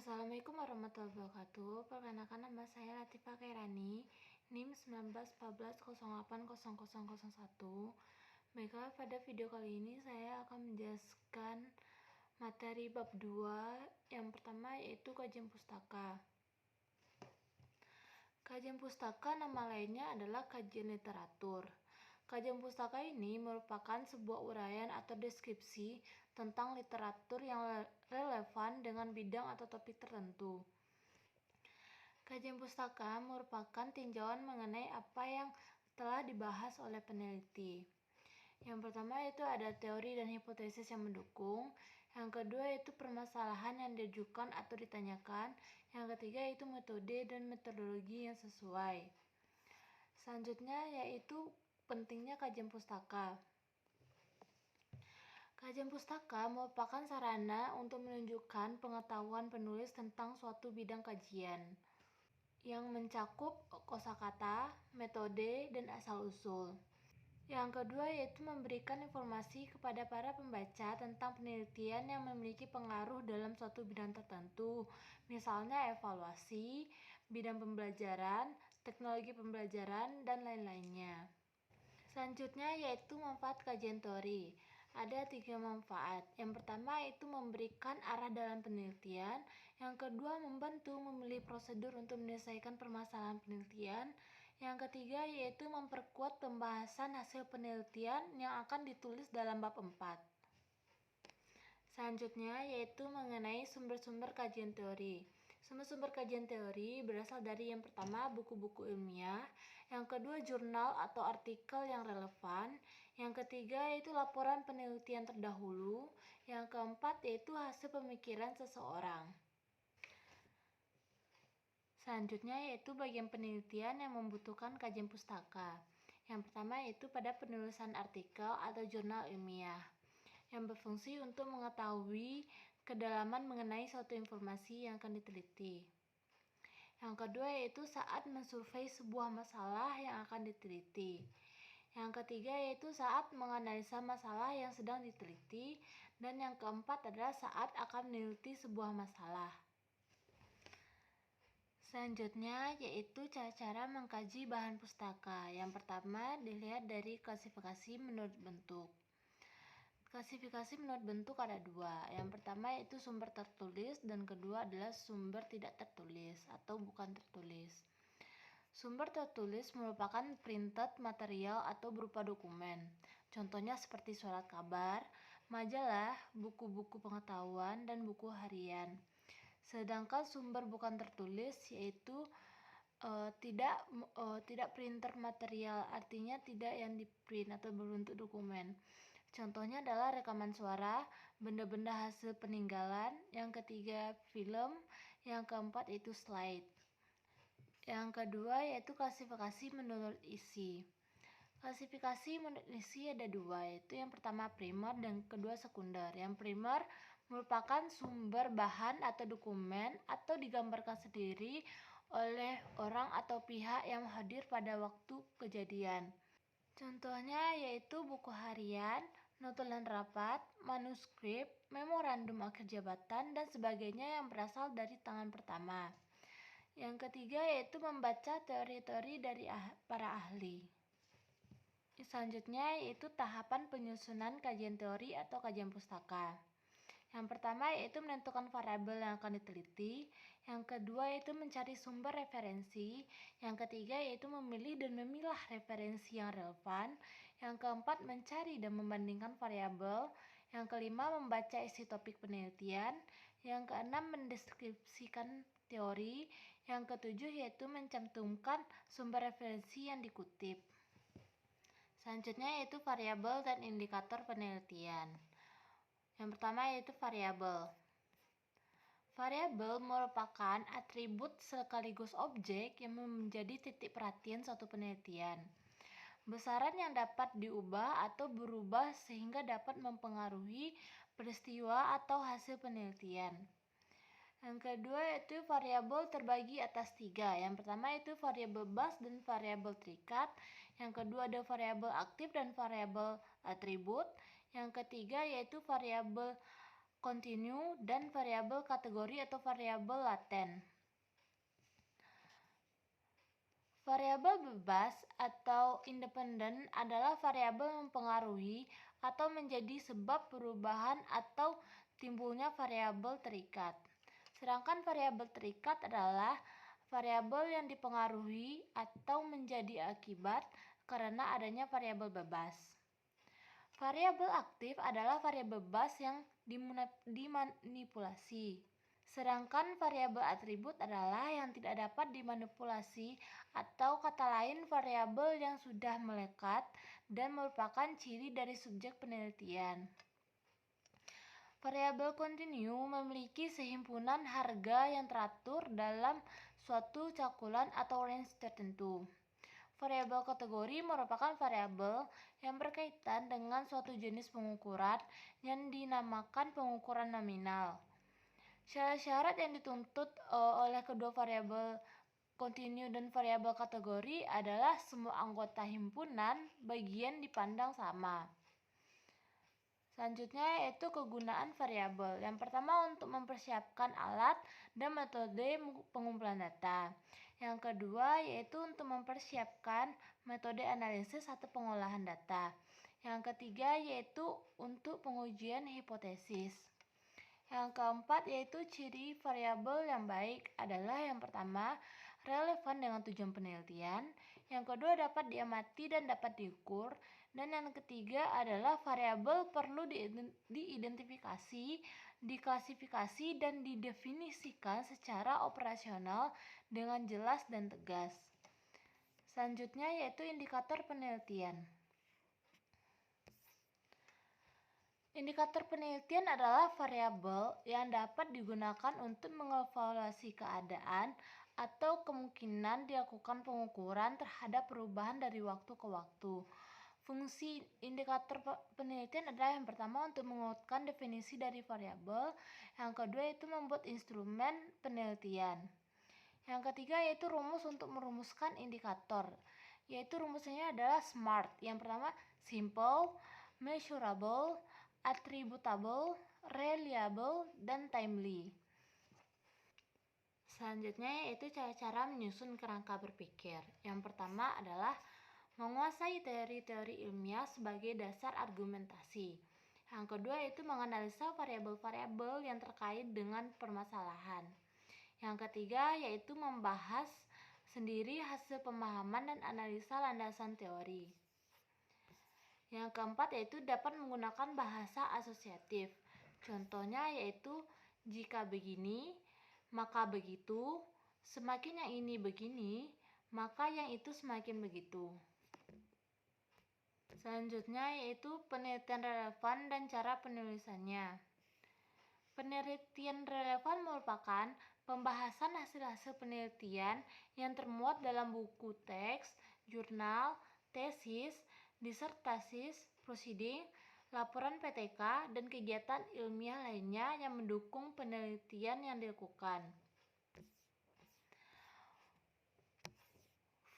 Assalamualaikum warahmatullahi wabarakatuh. Perkenalkan nama saya Latifah Khairani, NIM 1914080001. Baiklah, pada video kali ini saya akan menjelaskan materi bab 2. Yang pertama yaitu kajian pustaka. Kajian pustaka nama lainnya adalah kajian literatur. Kajian pustaka ini merupakan sebuah uraian atau deskripsi tentang literatur yang relevan dengan bidang atau topik tertentu. Kajian pustaka merupakan tinjauan mengenai apa yang telah dibahas oleh peneliti. Yang pertama itu ada teori dan hipotesis yang mendukung. Yang kedua itu permasalahan yang diajukan atau ditanyakan. Yang ketiga itu metode dan metodologi yang sesuai. Selanjutnya yaitu pentingnya kajian pustaka. Kajian pustaka merupakan sarana untuk menunjukkan pengetahuan penulis tentang suatu bidang kajian yang mencakup kosakata, metode, dan asal-usul. Yang kedua yaitu memberikan informasi kepada para pembaca tentang penelitian yang memiliki pengaruh dalam suatu bidang tertentu, misalnya evaluasi, bidang pembelajaran, teknologi pembelajaran, dan lain-lainnya. Selanjutnya yaitu manfaat kajian teori. Ada 3 manfaat. Yang pertama itu memberikan arah dalam penelitian. Yang kedua membantu memilih prosedur untuk menyelesaikan permasalahan penelitian. Yang ketiga yaitu memperkuat pembahasan hasil penelitian yang akan ditulis dalam bab 4. Selanjutnya yaitu mengenai sumber-sumber kajian teori. Sumber-sumber kajian teori berasal dari yang pertama buku-buku ilmiah, yang kedua jurnal atau artikel yang relevan, yang ketiga yaitu laporan penelitian terdahulu, yang keempat yaitu hasil pemikiran seseorang. Selanjutnya yaitu bagian penelitian yang membutuhkan kajian pustaka. Yang pertama yaitu pada penulisan artikel atau jurnal ilmiah yang berfungsi untuk mengetahui kedalaman mengenai suatu informasi yang akan diteliti. Yang kedua yaitu saat mensurvei sebuah masalah yang akan diteliti. Yang ketiga yaitu saat menganalisa masalah yang sedang diteliti. Dan yang keempat adalah saat akan meneliti sebuah masalah. Selanjutnya yaitu cara-cara mengkaji bahan pustaka. Yang pertama dilihat dari klasifikasi menurut bentuk. Klasifikasi menurut bentuk ada 2. Yang pertama yaitu sumber tertulis dan kedua adalah sumber tidak tertulis atau bukan tertulis. Sumber tertulis merupakan printed material atau berupa dokumen. Contohnya seperti surat kabar, majalah, buku-buku pengetahuan, dan buku harian. Sedangkan sumber bukan tertulis yaitu tidak printer material, artinya tidak yang di-print atau berbentuk dokumen. Contohnya adalah rekaman suara, benda-benda hasil peninggalan, yang ketiga film, yang keempat itu slide. Yang kedua yaitu klasifikasi menurut isi. Klasifikasi menurut isi ada 2, yaitu yang pertama primer dan kedua sekunder. Yang primer merupakan sumber bahan atau dokumen atau digambarkan sendiri oleh orang atau pihak yang hadir pada waktu kejadian. Contohnya yaitu buku harian, notulen rapat, manuskrip, memorandum akhir jabatan, dan sebagainya yang berasal dari tangan pertama. Yang ketiga yaitu membaca teori-teori dari para ahli. Selanjutnya yaitu tahapan penyusunan kajian teori atau kajian pustaka. Yang pertama yaitu menentukan variabel yang akan diteliti. Yang kedua yaitu mencari sumber referensi. Yang ketiga yaitu memilih dan memilah referensi yang relevan. Yang keempat mencari dan membandingkan variabel. Yang kelima membaca isi topik penelitian. Yang keenam mendeskripsikan teori. Yang ketujuh yaitu mencantumkan sumber referensi yang dikutip. Selanjutnya yaitu variabel dan indikator penelitian. Yang pertama yaitu variabel. Variabel merupakan atribut sekaligus objek yang menjadi titik perhatian suatu penelitian. Besaran yang dapat diubah atau berubah sehingga dapat mempengaruhi peristiwa atau hasil penelitian. Yang kedua yaitu variabel terbagi atas 3. Yang pertama yaitu variabel bas dan variabel terikat. Yang kedua ada variabel aktif dan variabel atribut. Yang ketiga yaitu variabel kontinu, dan variabel kategori atau variabel laten. Variabel bebas atau independen adalah variabel yang mempengaruhi atau menjadi sebab perubahan atau timbulnya variabel terikat. Sedangkan variabel terikat adalah variabel yang dipengaruhi atau menjadi akibat karena adanya variabel bebas. Variabel aktif adalah variabel bebas yang dimanipulasi. Sedangkan variabel atribut adalah yang tidak dapat dimanipulasi atau kata lain variabel yang sudah melekat dan merupakan ciri dari subjek penelitian. Variabel kontinu memiliki sehimpunan harga yang teratur dalam suatu cakulan atau range tertentu. Variabel kategori merupakan variabel yang berkaitan dengan suatu jenis pengukuran yang dinamakan pengukuran nominal. Syarat-syarat yang dituntut oleh kedua variabel kontinu dan variabel kategori adalah semua anggota himpunan bagian dipandang sama. Selanjutnya yaitu kegunaan variabel. Yang pertama untuk mempersiapkan alat dan metode pengumpulan data. Yang kedua yaitu untuk mempersiapkan metode analisis atau pengolahan data. Yang ketiga yaitu untuk pengujian hipotesis. Yang keempat yaitu ciri variabel yang baik adalah yang pertama relevan dengan tujuan penelitian, yang kedua dapat diamati dan dapat diukur, dan yang ketiga adalah variabel perlu diidentifikasi, diklasifikasi, dan didefinisikan secara operasional dengan jelas dan tegas. Selanjutnya yaitu indikator penelitian. Indikator penelitian adalah variabel yang dapat digunakan untuk mengevaluasi keadaan atau kemungkinan dilakukan pengukuran terhadap perubahan dari waktu ke waktu. Fungsi indikator penelitian adalah yang pertama untuk menguatkan definisi dari variabel, yang kedua itu membuat instrumen penelitian. Yang ketiga yaitu rumus untuk merumuskan indikator, yaitu rumusnya adalah SMART. Yang pertama simple, measurable, attributable, reliable, dan timely. Selanjutnya yaitu cara-cara menyusun kerangka berpikir. Yang pertama adalah menguasai teori-teori ilmiah sebagai dasar argumentasi. Yang kedua yaitu menganalisa variabel-variabel yang terkait dengan permasalahan. Yang ketiga yaitu membahas sendiri hasil pemahaman dan analisa landasan teori. Yang keempat yaitu dapat menggunakan bahasa asosiatif. Contohnya yaitu jika begini, maka begitu, semakin yang ini begini, maka yang itu semakin begitu. Selanjutnya yaitu penelitian relevan dan cara penulisannya. Penelitian relevan merupakan pembahasan hasil-hasil penelitian yang termuat dalam buku teks, jurnal, tesis, disertasis, prosiding, laporan PTK, dan kegiatan ilmiah lainnya yang mendukung penelitian yang dilakukan.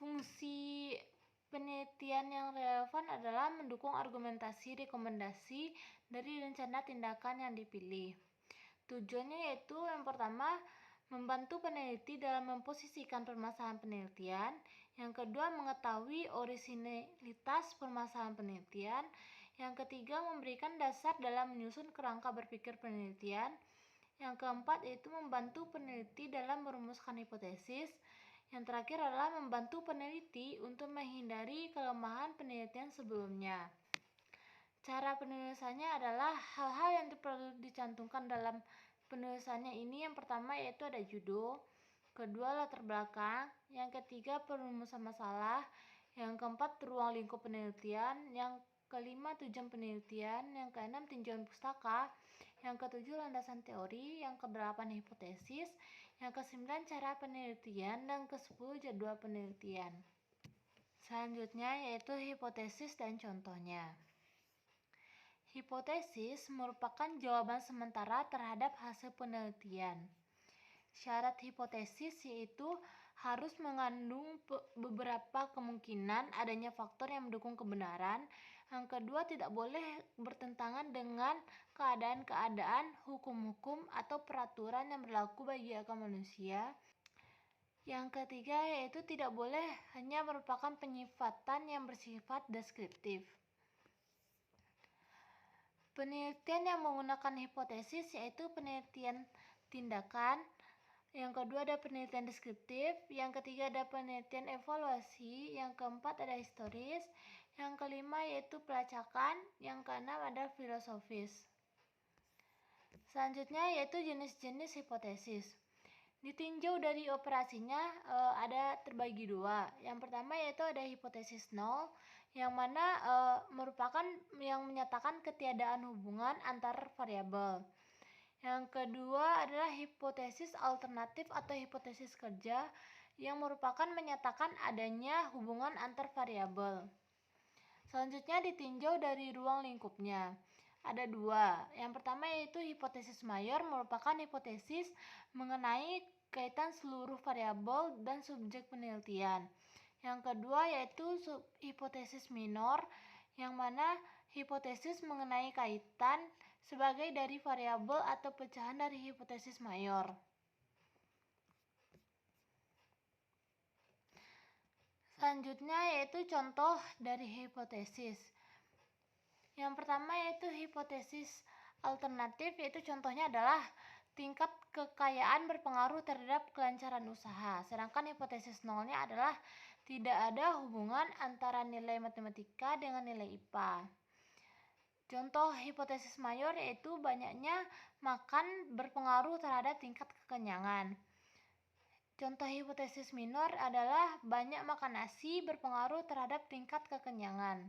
Fungsi penelitian yang relevan adalah mendukung argumentasi rekomendasi dari rencana tindakan yang dipilih. Tujuannya yaitu yang pertama membantu peneliti dalam memposisikan permasalahan penelitian, yang kedua mengetahui orisinalitas permasalahan penelitian, yang ketiga memberikan dasar dalam menyusun kerangka berpikir penelitian, yang keempat yaitu membantu peneliti dalam merumuskan hipotesis, yang terakhir adalah membantu peneliti untuk menghindari kelemahan penelitian sebelumnya. Cara penulisannya adalah hal-hal yang perlu dicantumkan dalam penulisannya ini. Yang pertama yaitu ada judul, kedua latar belakang, yang ketiga perumusan masalah, yang keempat ruang lingkup penelitian, yang kelima tujuan penelitian, yang keenam tinjauan pustaka, yang ketujuh landasan teori, yang kedelapan hipotesis, yang kesembilan cara penelitian, dan kesepuluh jadwal penelitian. Selanjutnya yaitu hipotesis dan contohnya. Hipotesis merupakan jawaban sementara terhadap hasil penelitian. Syarat hipotesis yaitu harus mengandung beberapa kemungkinan adanya faktor yang mendukung kebenaran Yang kedua, tidak boleh bertentangan dengan keadaan-keadaan, hukum-hukum, atau peraturan yang berlaku bagi akal manusia. Yang ketiga, yaitu tidak boleh hanya merupakan penyifatan yang bersifat deskriptif. Penelitian yang menggunakan hipotesis yaitu penelitian tindakan. Yang kedua ada penelitian deskriptif, yang ketiga ada penelitian evaluasi, yang keempat ada historis, yang kelima yaitu pelacakan, yang keenam ada filosofis. Selanjutnya yaitu jenis-jenis hipotesis. Ditinjau dari operasinya ada terbagi dua. Yang pertama yaitu ada hipotesis nol, yang mana merupakan yang menyatakan ketiadaan hubungan antar variabel. Yang kedua adalah hipotesis alternatif atau hipotesis kerja, yang merupakan menyatakan adanya hubungan antar variabel. Selanjutnya ditinjau dari ruang lingkupnya. Ada dua. Yang pertama yaitu hipotesis mayor, merupakan hipotesis mengenai kaitan seluruh variabel dan subjek penelitian. Yang kedua yaitu hipotesis minor, yang mana hipotesis mengenai kaitan sebagai dari variabel atau pecahan dari hipotesis mayor. Selanjutnya yaitu contoh dari hipotesis. Yang pertama yaitu hipotesis alternatif, yaitu contohnya adalah tingkat kekayaan berpengaruh terhadap kelancaran usaha. Sedangkan hipotesis nolnya adalah tidak ada hubungan antara nilai matematika dengan nilai IPA. Contoh hipotesis mayor yaitu banyaknya makan berpengaruh terhadap tingkat kekenyangan. Contoh hipotesis minor adalah banyak makan nasi berpengaruh terhadap tingkat kekenyangan.